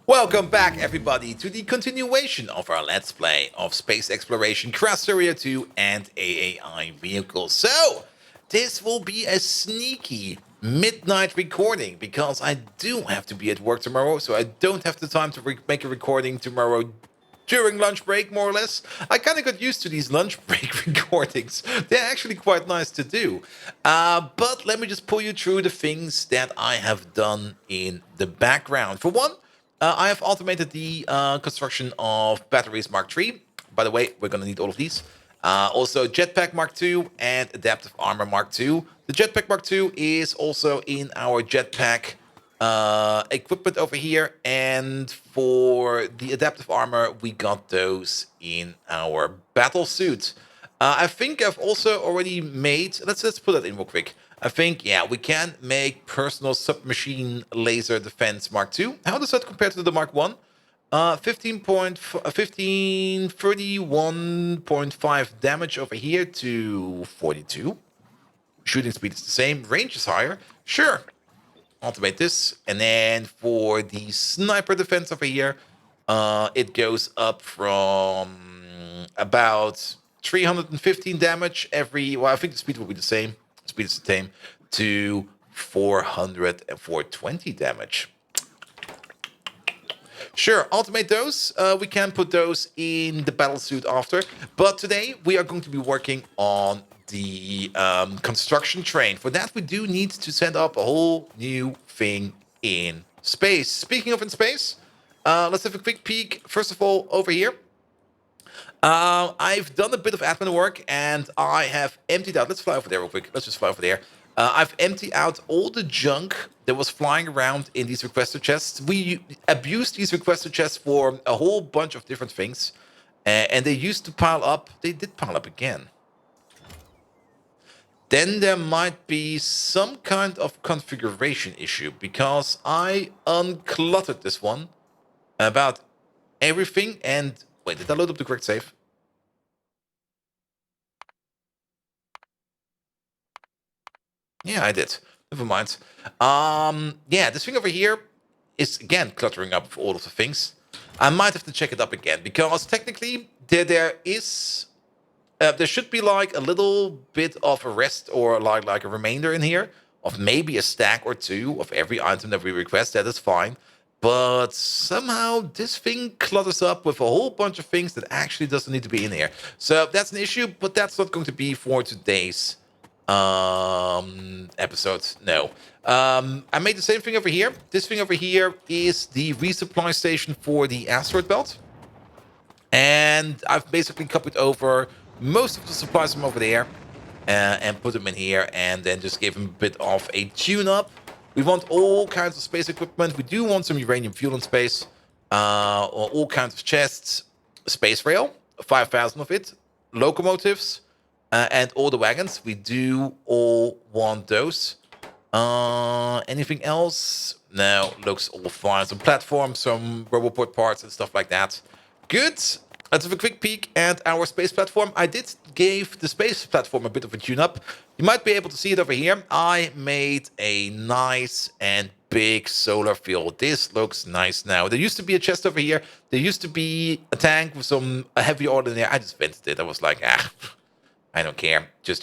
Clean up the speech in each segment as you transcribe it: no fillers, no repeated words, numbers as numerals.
Welcome back, everybody, to the continuation of our Let's Play of Space Exploration Krastorio AAI and AAI Vehicles. So, this will be a sneaky midnight recording because I do have to be at work tomorrow, so I don't have the time to make a recording tomorrow during lunch break, more or less. I kind of got used to these lunch break recordings. They're actually quite nice to do. But let me just pull you through the things that I have done in the background. For one, I have automated the construction of batteries Mark III. By the way, we're going to need all of these. Also, Jetpack Mark II and Adaptive Armor Mark II. The Jetpack Mark II is also in our Jetpack equipment over here. And for the Adaptive Armor, we got those in our battle suit. I think I've also already made... Let's put that in real quick. I think, yeah, we can make personal submachine laser defense Mark II. How does that compare to the Mark I? 31.5 damage over here to 42. Shooting speed is the same. Range is higher. Sure. Automate this. And then for the sniper defense over here, it goes up from about 315 damage every... Well, I think the speed will be the same. Speed is the same, to 400 and 420 damage. Sure, automate those. We can put those in the battle suit after. But today we are going to be working on the construction train. For that, we do need to set up a whole new thing in space. Speaking of in space, let's have a quick peek. First of all, over here. I've done a bit of admin work and I have emptied out. Let's fly over there real quick. Let's just fly over there. I've emptied out all the junk that was flying around in these requester chests. We abused these requester chests for a whole bunch of different things. And they used to pile up. They did pile up again. Then there might be some kind of configuration issue because I uncluttered this one about everything and... Wait, did I load up the correct save? Yeah, I did. Never mind. Yeah, this thing over here is, again, cluttering up all of the things. I might have to check it up again, because technically there is... there should be like a little bit of a rest or like a remainder in here of maybe a stack or two of every item that we request. That is fine. But somehow this thing clutters up with a whole bunch of things that actually doesn't need to be in here. So that's an issue, but that's not going to be for today's episode. No. I made the same thing over here. This thing over here is the resupply station for the asteroid belt. And I've basically copied over most of the supplies from over there and put them in here, and then just gave them a bit of a tune-up. We want all kinds of space equipment. We do want some uranium fuel in space. All kinds of chests. Space rail, 5,000 of it. Locomotives, and all the wagons. We do all want those. Anything else? No, looks all fine. Some platforms, some roboport parts and stuff like that. Good. Let's have a quick peek at our space platform. I did give the space platform a bit of a tune-up. You might be able to see it over here. I made a nice and big solar field. This looks nice now. There used to be a chest over here. There used to be a tank with some heavy oil in there. I just vented it. I was like, I don't care. Just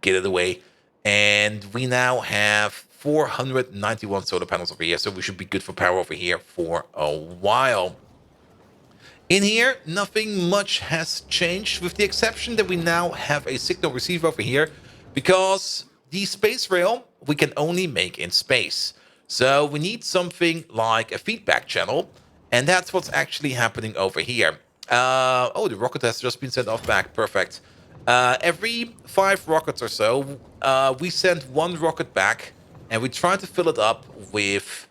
get it away. And we now have 491 solar panels over here, so we should be good for power over here for a while. In here, nothing much has changed, with the exception that we now have a signal receiver over here, because the space rail we can only make in space. So we need something like a feedback channel, and that's what's actually happening over here. Oh, the rocket has just been sent off back. Perfect. Every 5 rockets or so, we send 1 rocket back, and we try to fill it up with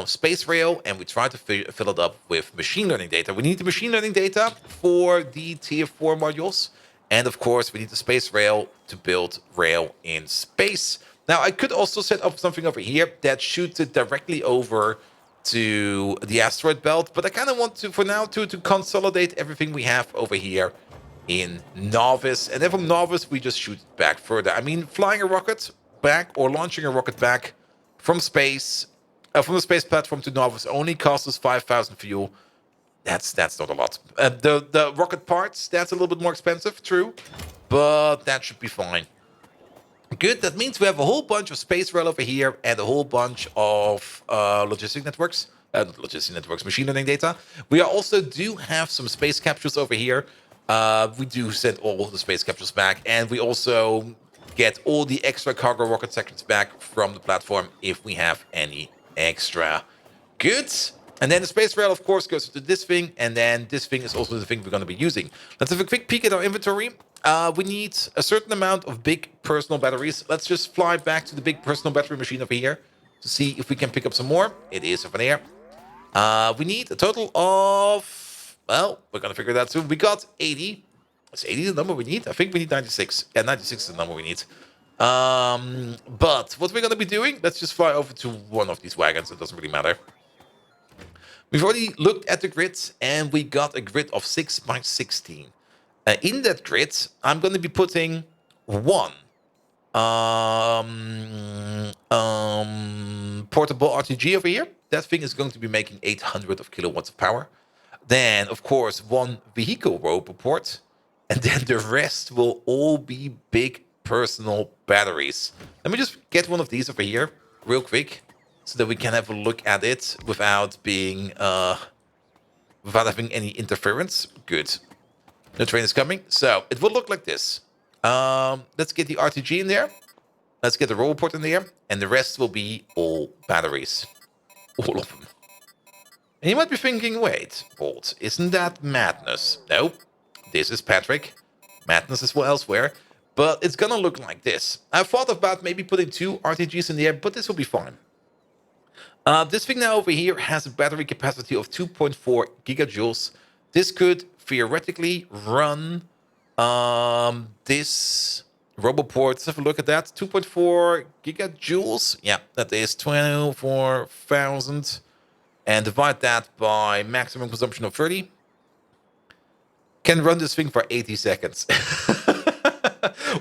space rail, and we try to fill it up with machine learning data. We need the machine learning data for the tier 4 modules, and of course we need the space rail to build rail in space. Now I could also set up something over here that shoots it directly over to the asteroid belt, but I kind of want to, for now, to consolidate everything we have over here in Novice, and then from Novice we just shoot it back further. I mean, flying a rocket back or launching a rocket back from space From the space platform to Novus only costs us 5,000 fuel. That's not a lot. The rocket parts, that's a little bit more expensive, true, but that should be fine. Good. That means we have a whole bunch of space rail over here and a whole bunch of logistic networks. Machine learning data. We also do have some space capsules over here. We do send all the space capsules back, and we also get all the extra cargo rocket sections back from the platform if we have any extra. Good. And then the space rail, of course, goes to this thing, and then this thing is also the thing we're going to be using. Let's have a quick peek at our inventory. We need a certain amount of big personal batteries. Let's just fly back to the big personal battery machine over here to see if we can pick up some more. It is over there. We need a total of, well, we're going to figure that soon. We got 80. Is 80 the number we need? I think we need 96. Yeah, 96 is the number we need. But what we're going to be doing, let's just fly over to one of these wagons. It doesn't really matter. We've already looked at the grid, and we got a grid of 6 by 16. In that grid, I'm going to be putting one portable RTG over here. That thing is going to be making 800 of kilowatts of power. Then, of course, one vehicle roboport. And then the rest will all be big personal batteries. Let me just get one of these over here real quick, so that we can have a look at it without being without having any interference. Good. The train is coming. So it will look like this. Let's get the RTG in there. Let's get the roboport in there. And the rest will be all batteries. All of them. And you might be thinking, wait, Bolt, isn't that madness? No. This is Patrick. Madness is elsewhere. But it's gonna look like this. I thought about maybe putting 2 RTGs in there, but this will be fine. This thing now over here has a battery capacity of 2.4 gigajoules. This could theoretically run this roboport. Let's have a look at that. 2.4 gigajoules. Yeah, that is 24,000. And divide that by maximum consumption of 30. Can run this thing for 80 seconds.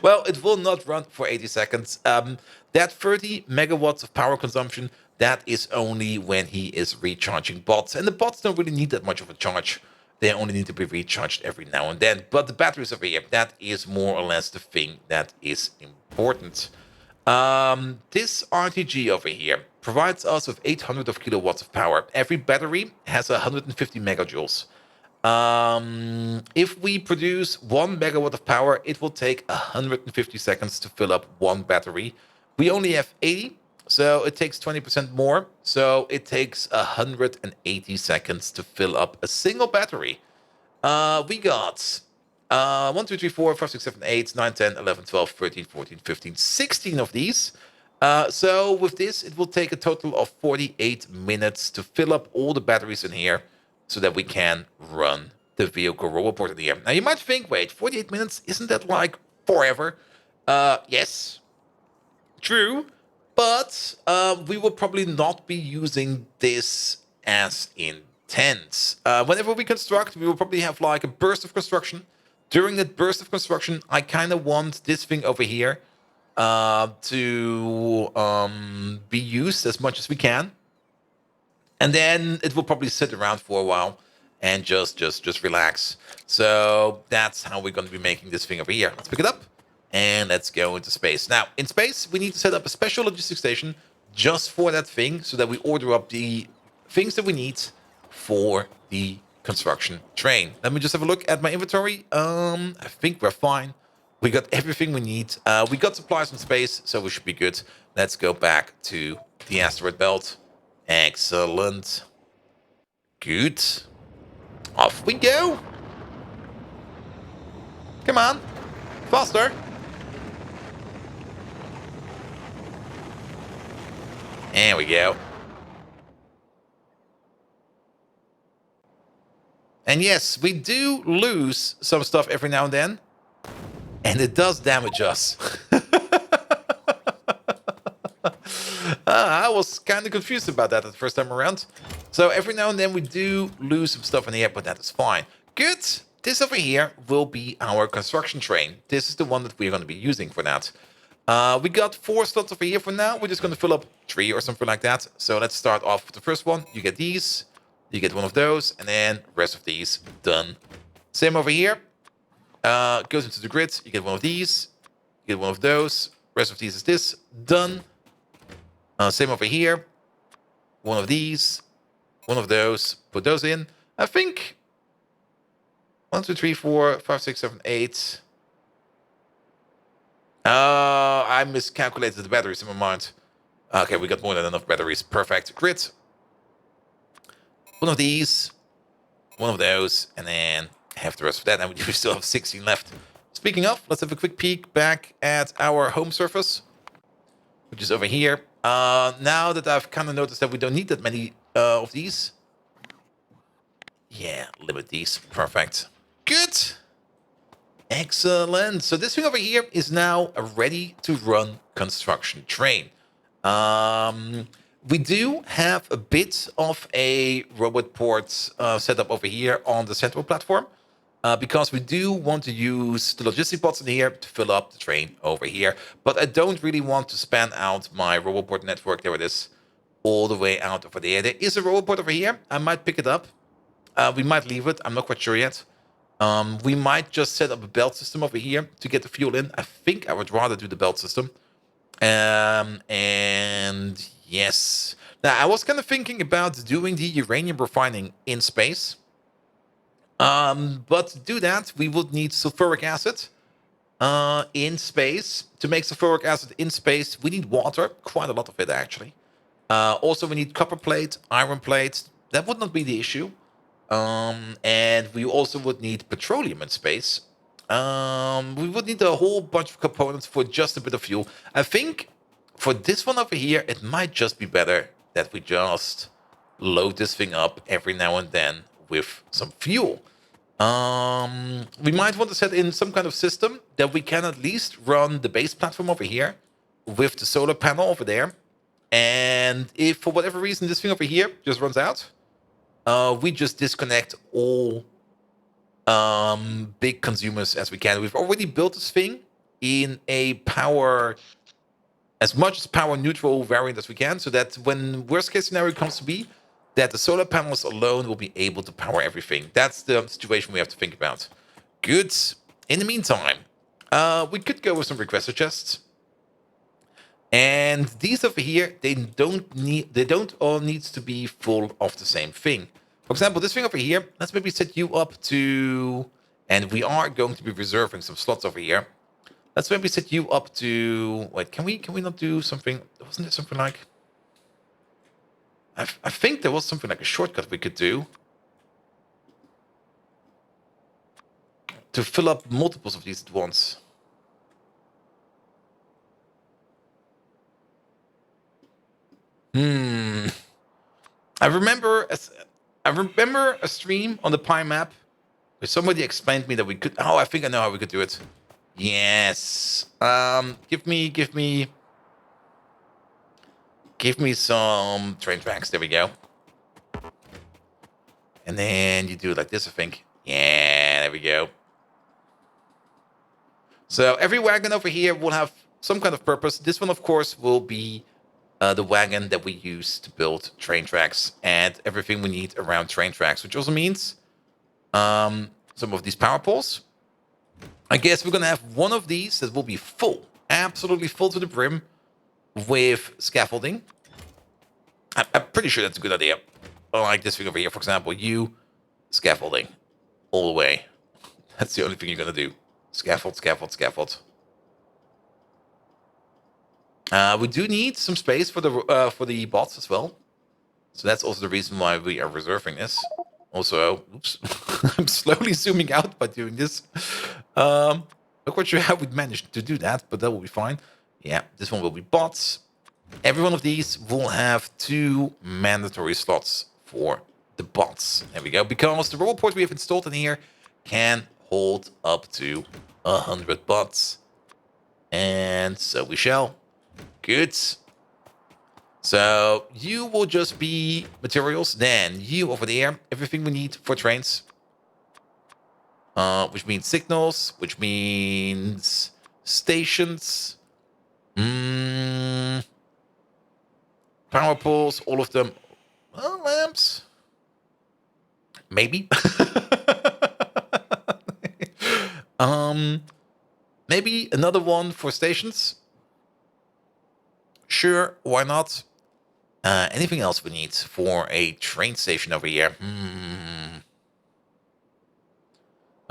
Well, it will not run for 80 seconds. That 30 megawatts of power consumption, that is only when he is recharging bots. And the bots don't really need that much of a charge. They only need to be recharged every now and then. But the batteries over here, that is more or less the thing that is important. This RTG over here provides us with 800 of kilowatts of power. Every battery has 150 megajoules. If we produce 1 megawatt of power, it will take 150 seconds to fill up one battery. We only have 80, so it takes 20% more. So it takes 180 seconds to fill up a single battery. We got 1, 2, 3, 4, 5, 6, 7, 8, 9, 10, 11, 12, 13, 14, 15, 16 of these. So with this, it will take a total of 48 minutes to fill up all the batteries in here so that we can run the vehicle roboport in the air. Now, you might think, wait, 48 minutes, isn't that like forever? Yes, true, but we will probably not be using this as intense. Whenever we construct, we will probably have like a burst of construction. During that burst of construction, I kind of want this thing over here to be used as much as we can. And then it will probably sit around for a while and just relax. So that's how we're going to be making this thing over here. Let's pick it up and let's go into space. Now, in space, we need to set up a special logistics station just for that thing so that we order up the things that we need for the construction train. Let me just have a look at my inventory. I think we're fine. We got everything we need. We got supplies from space, so we should be good. Let's go back to the asteroid belt. Excellent. Good. Off we go. Come on. Faster. There we go. And yes, we do lose some stuff every now and then. And it does damage us. I was kind of confused about that the first time around. So every now and then we do lose some stuff in the air, but that is fine. Good. This over here will be our construction train. This is the one that we're going to be using for that. We got 4 slots over here for now. We're just going to fill up 3 or something like that. So let's start off with the first one. You get these. You get one of those. And then rest of these. Done. Same over here. Goes into the grid. You get one of these. You get one of those. Rest of these is this. Done. Same over here. One of these. One of those. Put those in. I think 1, 2, 3, 4, 5, 6, 7, 8. I miscalculated the batteries in my mind. Okay, we got more than enough batteries. Perfect. Grid. One of these. One of those. And then have the rest of that. And we still have 16 left. Speaking of, let's have a quick peek back at our home surface, which is over here. Now that I've kind of noticed that we don't need that many of these. Yeah, limit these. Perfect. Good. Excellent. So this thing over here is now a ready-to-run construction train. We do have a bit of a robot port set up over here on the central platform because we do want to use the logistic pods in here to fill up the train over here. But I don't really want to span out my robot port network. There it is, all the way out over there. There is a robot port over here. I might pick it up. We might leave it. I'm not quite sure yet. We might just set up a belt system over here to get the fuel in. I think I would rather do the belt system. And yes. Now, I was kind of thinking about doing the uranium refining in space. But to do that, we would need sulfuric acid in space. To make sulfuric acid in space, we need water. Quite a lot of it, actually. Also, we need copper plate, iron plate. That would not be the issue. And we also would need petroleum in space. We would need a whole bunch of components for just a bit of fuel. I think for this one over here, it might just be better that we just load this thing up every now and then with some fuel. We might want to set in some kind of system that we can at least run the base platform over here with the solar panel over there. And if for whatever reason this thing over here just runs out, we just disconnect all big consumers as we can. We've already built this thing in a power, as much as power neutral variant as we can, so that when worst case scenario comes to be, that the solar panels alone will be able to power everything. That's the situation we have to think about. Good. In the meantime, we could go with some requester chests. And these over here, they don't all need to be full of the same thing. For example, this thing over here, let's maybe set you up to, and we are going to be reserving some slots over here. Let's maybe set you up to, wait, can we not do something? Wasn't there something like, I think there was something like a shortcut we could do to fill up multiples of these at once. I remember a stream on the Pi map where somebody explained me that we could. Oh, I think I know how we could do it. Yes. Give me some train tracks. There we go. And then you do it like this, I think. Yeah, there we go. So every wagon over here will have some kind of purpose. This one, of course, will be the wagon that we use to build train tracks and everything we need around train tracks, which also means some of these power poles. I guess we're going to have one of these that will be full, absolutely full to the brim with scaffolding. I'm pretty sure that's a good idea. Like this thing over here, for example, scaffolding all the way. That's the only thing you're going to do. Scaffold, scaffold, scaffold. We do need some space for the bots as well. So that's also the reason why we are reserving this. Also, oops, I'm slowly zooming out by doing this. Not quite sure how we managed to do that, but that will be fine. Yeah, this one will be bots. Every one of these will have 2 mandatory slots for the bots. There we go. Because the robot port we have installed in here can hold up to 100 bots. And so we shall. Good. So you will just be materials. Then you over there, everything we need for trains. Which means signals, which means stations. Mm, power poles, all of them. Well, lamps. Maybe. um, maybe another one for stations. Sure, why not? Anything else we need for a train station over here?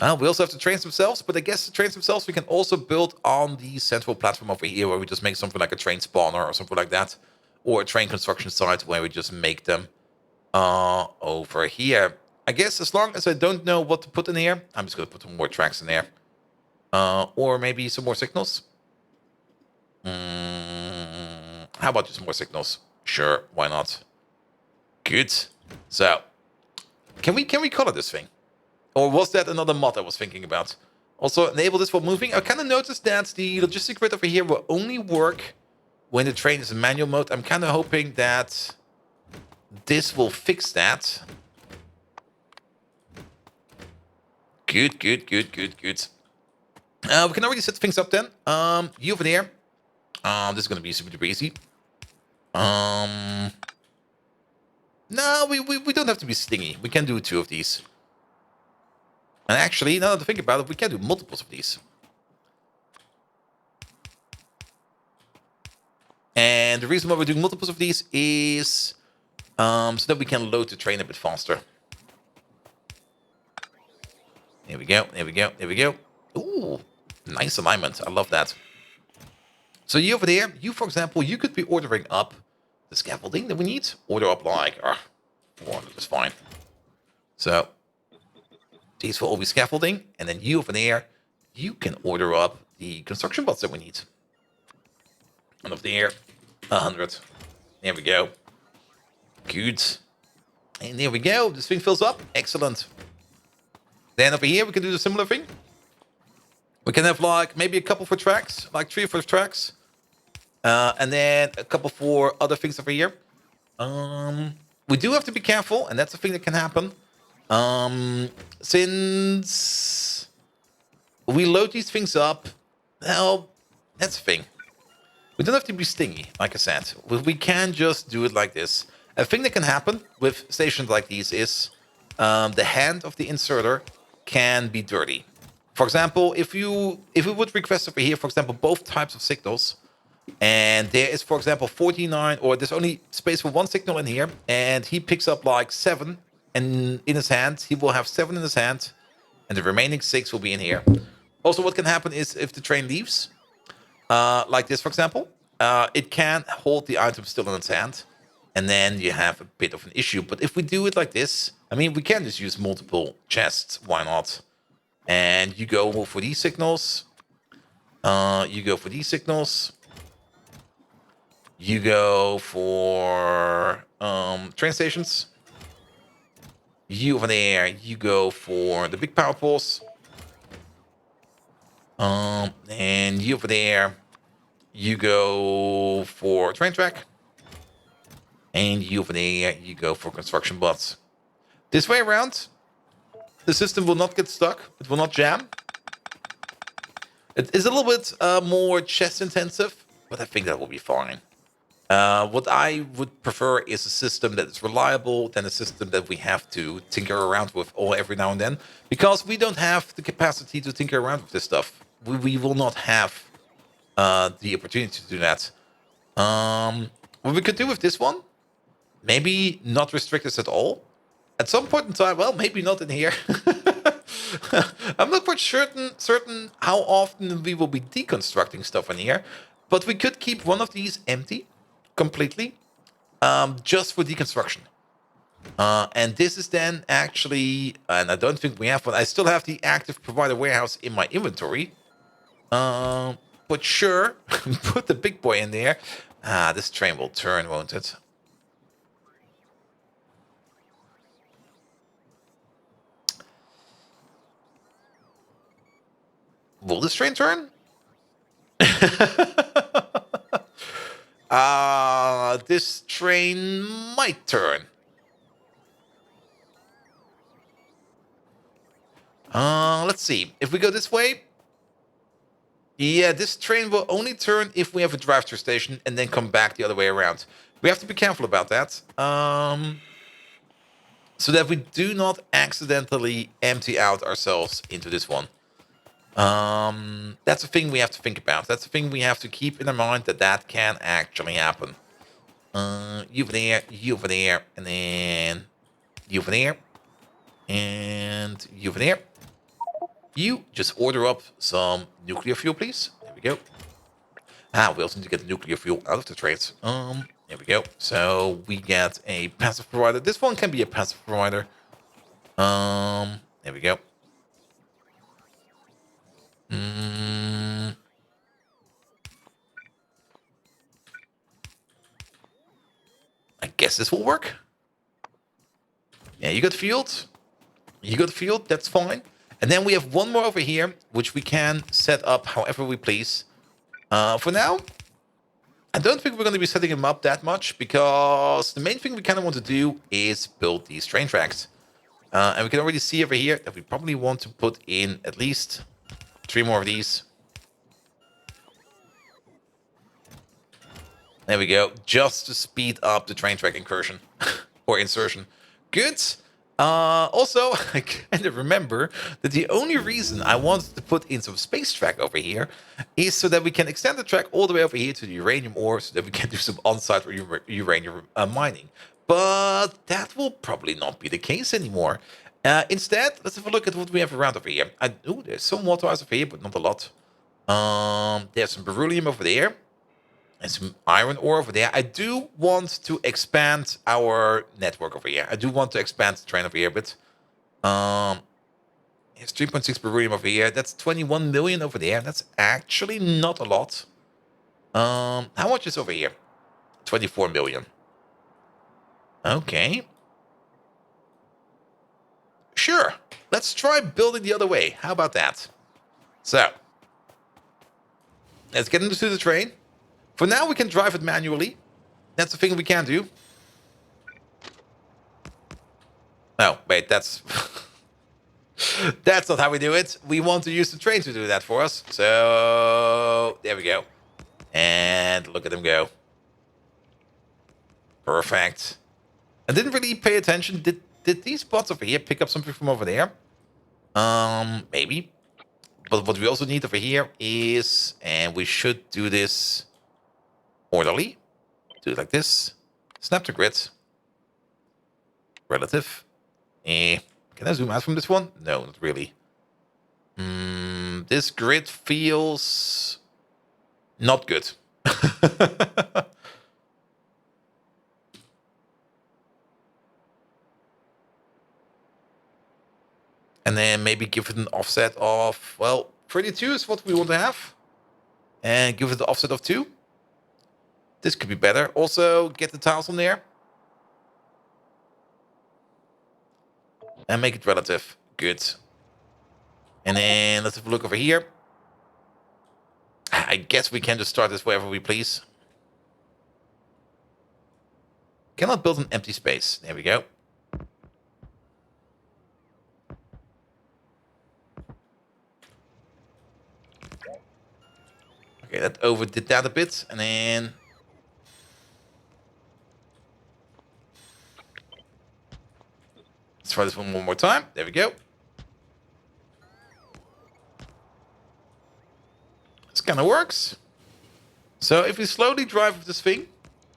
Well, we also have the trains themselves, but I guess the trains themselves we can also build on the central platform over here, where we just make something like a train spawner or something like that, or a train construction site where we just make them over here. I guess as long as I don't know what to put in here, I'm just going to put some more tracks in there, or maybe some more signals. How about just more signals? Sure, why not? Good. So, can we color this thing? Or was that another mod I was thinking about? Also, enable this for moving. I kind of noticed that the logistic grid over here will only work when the train is in manual mode. I'm kind of hoping that this will fix that. Good, good, good, good, good. We can already set things up then. You over there. This is going to be super duper easy. No, we don't have to be stingy. We can do 2 of these. And actually, now that I think about it, we can do multiples of these. And the reason why we're doing multiples of these is so that we can load the train a bit faster. There we go, there we go, there we go. Ooh, nice alignment. I love that. So you over there, you, for example, you could be ordering up the scaffolding that we need. Order up like 400 is fine. So these will all be scaffolding. And then you over there, you can order up the construction bots that we need. And over there, 100. There we go. Good. And there we go. This thing fills up. Excellent. Then over here, we can do the similar thing. We can have like maybe a couple for tracks, like 3 or 4 tracks. And then a couple for other things over here. We do have to be careful, and that's the thing that can happen. Since we load these things up, well, that's the thing. We don't have to be stingy, like I said. We can just do it like this. A thing that can happen with stations like these is the hand of the inserter can be dirty. For example, if we would request over here, for example, both types of signals, and there is, for example, 49, or there's only space for 1 signal in here, and he picks up like 7 in his hand, he will have 7 in his hand, and the remaining 6 will be in here. Also, what can happen is if the train leaves, like this, for example, it can hold the item still in its hand, and then you have a bit of an issue. But if we do it like this, I mean, we can just use multiple chests. Why not? And you go for these signals. You go for these signals. You go for train stations. You over there, you go for the big power poles. And you over there, you go for train track. And you over there, you go for construction bots. This way around, the system will not get stuck. It will not jam. It is a little bit more chest intensive, but I think that will be fine. What I would prefer is a system that is reliable than a system that we have to tinker around with every now and then, because we don't have the capacity to tinker around with this stuff. We will not have the opportunity to do that. What we could do with this one, maybe not restrict this at all. At some point in time, well, maybe not in here. I'm not quite certain how often we will be deconstructing stuff in here, but we could keep one of these empty completely, just for deconstruction. And this is then actually, and I don't think we have one. I still have the active provider warehouse in my inventory. But sure, put the big boy in there. This train will turn, won't it? Will this train turn? This train might turn. Let's see. If we go this way, Yeah, this train will only turn if we have a drive-through station and then come back the other way around. We have to be careful about that. So that we do not accidentally empty out ourselves into this one. That's a thing we have to think about. That's a thing we have to keep in our mind that can actually happen. You over there, and then you over there, and you over there. You just order up some nuclear fuel, please. There we go. We also need to get the nuclear fuel out of the trains. There we go. So we get a passive provider. This one can be a passive provider. There we go. I guess this will work. Yeah, you got field. You got field. That's fine. And then we have one more over here, which we can set up however we please. For now, I don't think we're going to be setting them up that much because the main thing we kind of want to do is build these train tracks. And we can already see over here that we probably want to put in at least 3 more of these. There we go. Just to speed up the train track incursion or insertion. Good. Also, I kind of remember that the only reason I wanted to put in some space track over here is so that we can extend the track all the way over here to the uranium ore so that we can do some on-site uranium mining. But that will probably not be the case anymore. Instead, let's have a look at what we have around over here. There's some water over here, but not a lot. There's some beryllium over there. And some iron ore over there. I do want to expand our network over here. I do want to expand the train over here a bit. Here's 3.6 beryllium over here. That's 21 million over there. That's actually not a lot. How much is over here? 24 million. Okay. Sure. Let's try building the other way. How about that? So, let's get into the train. For now, we can drive it manually. That's the thing we can do. No, wait, that's... that's not how we do it. We want to use the train to do that for us. So, there we go. And look at them go. Perfect. I didn't really pay attention. Did these bots over here pick up something from over there? Maybe. But what we also need over here is... And we should do this... orderly. Do it like this. Snap to grid. Relative. Can I zoom out from this one? No, not really. This grid feels not good. And then maybe give it an offset of, well, 32 is what we want to have. And give it the offset of 2. This could be better. Also, get the tiles on there. And make it relative. Good. And then let's have a look over here. I guess we can just start this wherever we please. Cannot build an empty space. There we go. Okay, that overdid that a bit. And then... let's try this one more time. There we go. This kind of works. So if we slowly drive with this thing,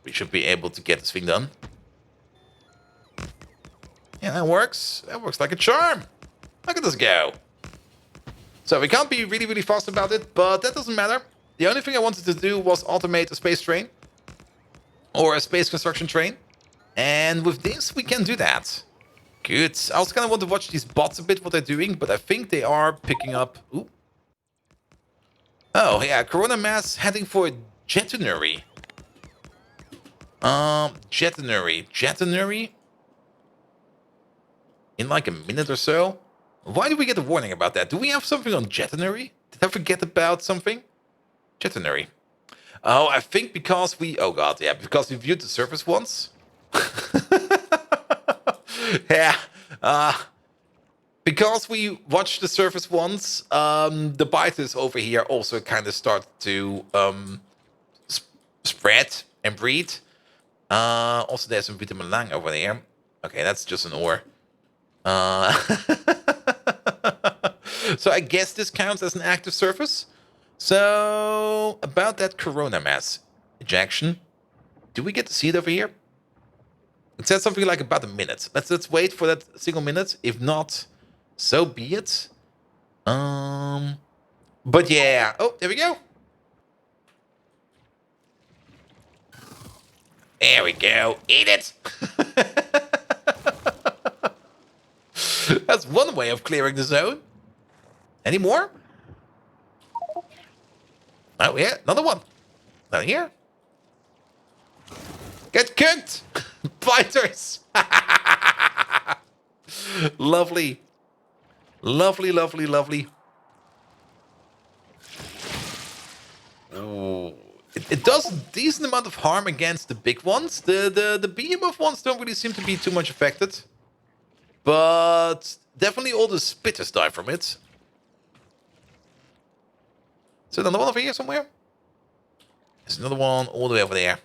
we should be able to get this thing done. Yeah, that works. That works like a charm. Look at this go. So we can't be really, really fast about it, but that doesn't matter. The only thing I wanted to do was automate a space train. Or a space construction train. And with this, we can do that. Good. I also kind of want to watch these bots a bit, what they're doing, but I think they are picking up... Ooh. Oh, yeah. Corona mass heading for Jetanary. Jetanary? In like a minute or so? Why do we get a warning about that? Do we have something on Jetanary? Did I forget about something? Jetanary. Oh, I think because we... Oh, God, yeah. Because we viewed the surface once. Yeah. Because we watched the surface once, the biters over here also kind of start to spread and breed. Also, there's some vitamin lang over there. Okay, that's just an ore. So I guess this counts as an active surface. So about that corona mass ejection, do we get to see it over here? It said something like about a minute. Let's wait for that single minute. If not, so be it. But yeah. Oh, there we go. There we go. Eat it. That's one way of clearing the zone. Any more? Oh yeah, another one. Down here. Get cooked, biters. Lovely. Lovely, lovely, lovely. Ooh. It does a decent amount of harm against the big ones. The behemoth ones don't really seem to be too much affected. But definitely all the spitters die from it. Is there another one over here somewhere? There's another one all the way over there.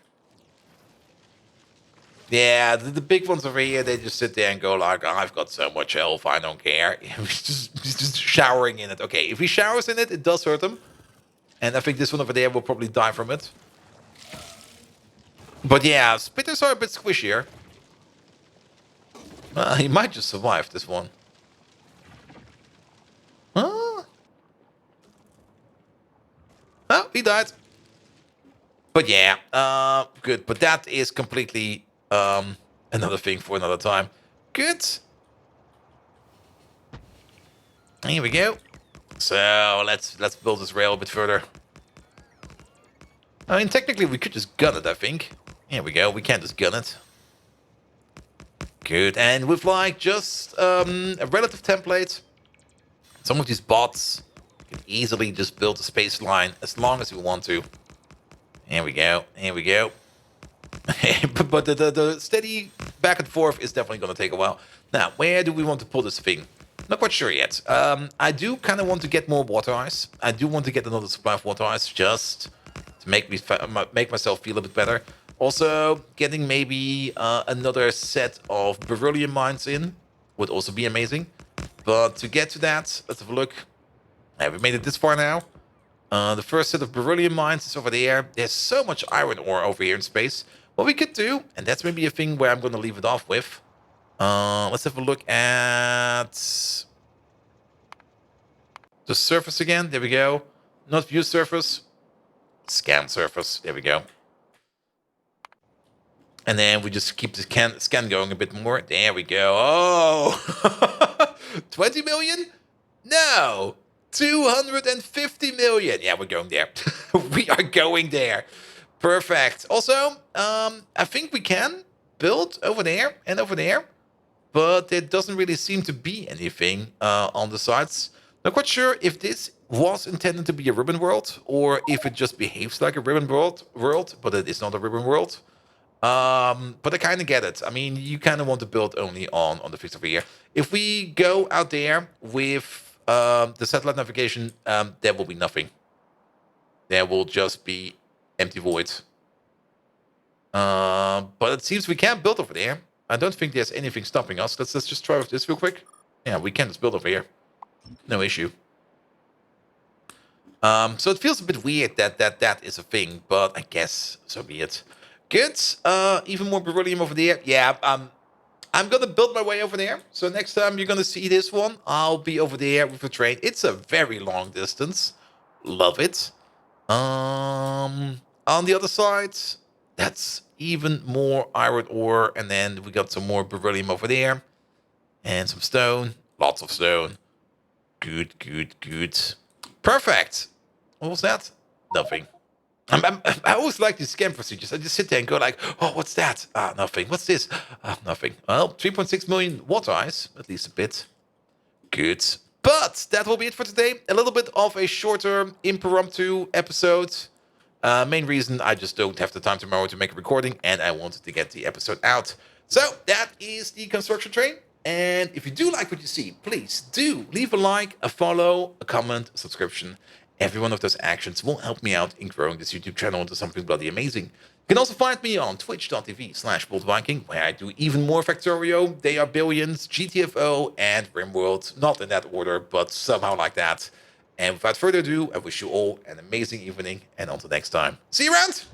Yeah, the big ones over here, they just sit there and go like, oh, I've got so much health, I don't care. He's just showering in it. Okay, if he showers in it, it does hurt him. And I think this one over there will probably die from it. But yeah, spitters are a bit squishier. He might just survive this one. Huh? Oh, he died. But yeah, good. But that is completely another thing for another time. Good. Here we go. So let's build this rail a bit further. I mean, technically we could just gun it, I think. Here we go. We can't just gun it. Good. And with like just a relative template, some of these bots can easily just build a space line as long as we want to. Here we go. Here we go. But the steady back and forth is definitely going to take a while. Now, where do we want to pull this thing? Not quite sure yet. I do kind of want to get more water ice. I do want to get another supply of water ice just to make myself feel a bit better. Also, getting maybe another set of beryllium mines in would also be amazing. But to get to that, let's have a look. Have we made it this far now? The first set of beryllium mines is over there. There's so much iron ore over here in space. What we could do, and that's maybe a thing where I'm going to leave it off with. Let's have a look at the surface again. There we go. Not view surface. Scan surface. There we go. And then we just keep the scan going a bit more. There we go. Oh! 20 million? No! 250 million. Yeah, we're going there. We are going there. Perfect. Also, I think we can build over there and over there. But there doesn't really seem to be anything on the sides. Not quite sure if this was intended to be a ribbon world or if it just behaves like a ribbon world, but it is not a ribbon world. But I kind of get it. I mean, you kind of want to build only on the things over here. If we go out there with the satellite navigation, there will be nothing. There will just be empty void. But it seems we can build over there. I don't think there's anything stopping us. Let's just try with this real quick. Yeah, we can just build over here. No issue. So it feels a bit weird that is a thing, but I guess so be it. Good. Even more beryllium over there. Yeah, I'm gonna build my way over there. So next time you're gonna see this one, I'll be over there with the train. It's a very long distance. Love it. On the other side, that's even more iron ore, and then we got some more beryllium over there, and some stone. Lots of stone. Good, good, good. Perfect. What was that? Nothing. I always like these scan procedures. I just sit there and go like, oh, what's that? Ah, nothing. What's this? Ah, nothing. Well, 3.6 million water ice. At least a bit. Good. But that will be it for today. A little bit of a shorter impromptu episode. Main reason, I just don't have the time tomorrow to make a recording, and I wanted to get the episode out. So that is the construction train. And if you do like what you see, please do leave a like, a follow, a comment, a subscription. Every one of those actions will help me out in growing this YouTube channel into something bloody amazing. You can also find me on twitch.tv/BoldViking, where I do even more Factorio, They Are Billions, GTFO, and RimWorld. Not in that order, but somehow like that. And without further ado, I wish you all an amazing evening, and until next time, see you around!